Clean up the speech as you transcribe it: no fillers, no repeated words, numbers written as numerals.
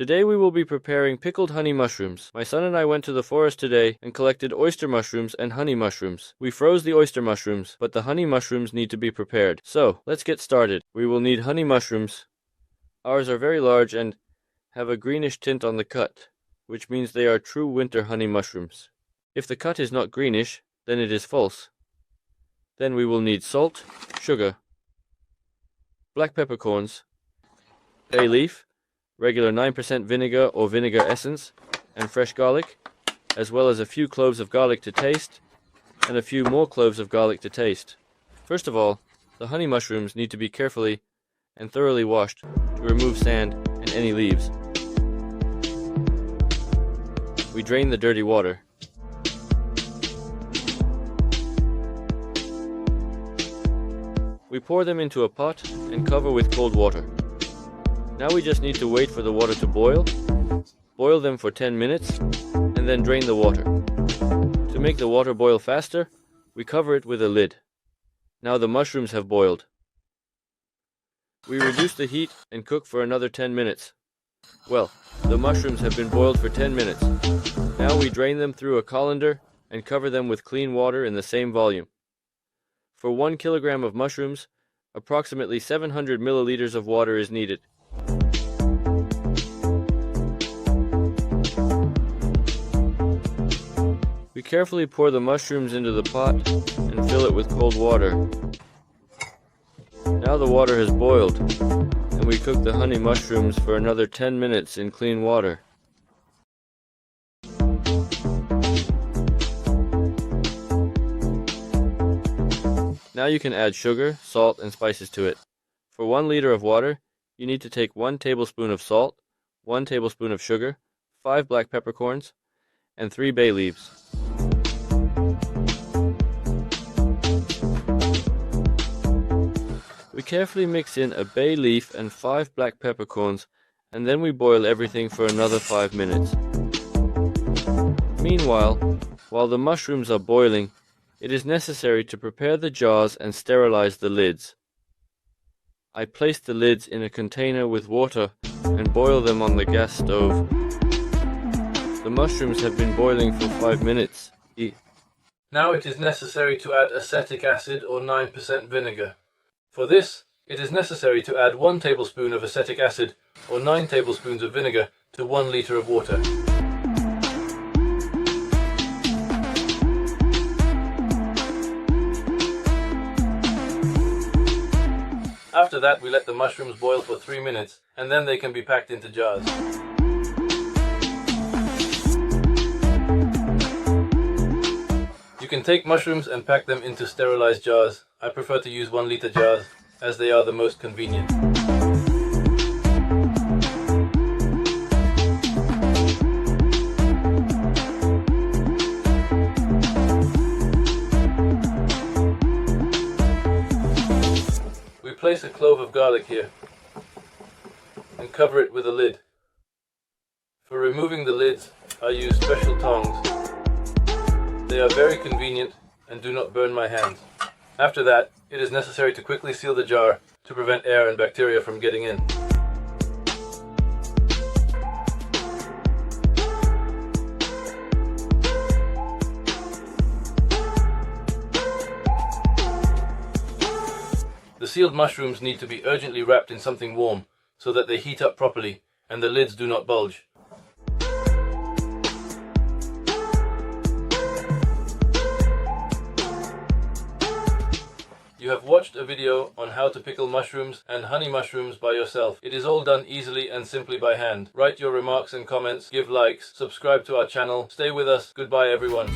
Today we will be preparing pickled honey mushrooms. My son and I went to the forest today and collected oyster mushrooms and honey mushrooms. We froze the oyster mushrooms, but the honey mushrooms need to be prepared. So, let's get started. We will need honey mushrooms. Ours are very large and have a greenish tint on the cut, which means they are true winter honey mushrooms. If the cut is not greenish, then it is false. Then we will need salt, sugar, black peppercorns, bay leaf, regular 9% vinegar or vinegar essence, and fresh garlic, as well as a few cloves of garlic to taste, and a few more cloves of garlic to taste. First of all, the honey mushrooms need to be carefully and thoroughly washed to remove sand and any leaves. We drain the dirty water. We pour them into a pot and cover with cold water. Now we just need to wait for the water to boil. Boil them for 10 minutes and then drain the water. To make the water boil faster, we cover it with a lid. Now the mushrooms have boiled. We reduce the heat and cook for another 10 minutes. Well, the mushrooms have been boiled for 10 minutes. Now we drain them through a colander and cover them with clean water in the same volume. For 1 kilogram of mushrooms, approximately 700 milliliters of water is needed. We carefully pour the mushrooms into the pot and fill it with cold water. Now the water has boiled, and we cook the honey mushrooms for another 10 minutes in clean water. Now you can add sugar, salt, and spices to it. For 1 liter of water, you need to take 1 tablespoon of salt, 1 tablespoon of sugar, 5 black peppercorns, and 3 bay leaves. We carefully mix in a bay leaf and 5 black peppercorns, and then we boil everything for another 5 minutes. Meanwhile, while the mushrooms are boiling, it is necessary to prepare the jars and sterilize the lids. I place the lids in a container with water and boil them on the gas stove. The mushrooms have been boiling for 5 minutes. Now it is necessary to add acetic acid or 9% vinegar. For this, it is necessary to add 1 tablespoon of acetic acid or 9 tablespoons of vinegar to 1 liter of water. After that, we let the mushrooms boil for 3 minutes, and then they can be packed into jars. You can take mushrooms and pack them into sterilized jars. I prefer to use 1 liter jars, as they are the most convenient. We place a clove of garlic here and cover it with a lid. For removing the lids, I use special tongs. They are very convenient and do not burn my hands. After that, it is necessary to quickly seal the jar to prevent air and bacteria from getting in. The sealed mushrooms need to be urgently wrapped in something warm so that they heat up properly and the lids do not bulge. You have watched a video on how to pickle mushrooms and honey mushrooms by yourself. It is all done easily and simply by hand. Write your remarks and comments, give likes, subscribe to our channel. Stay with us. Goodbye everyone.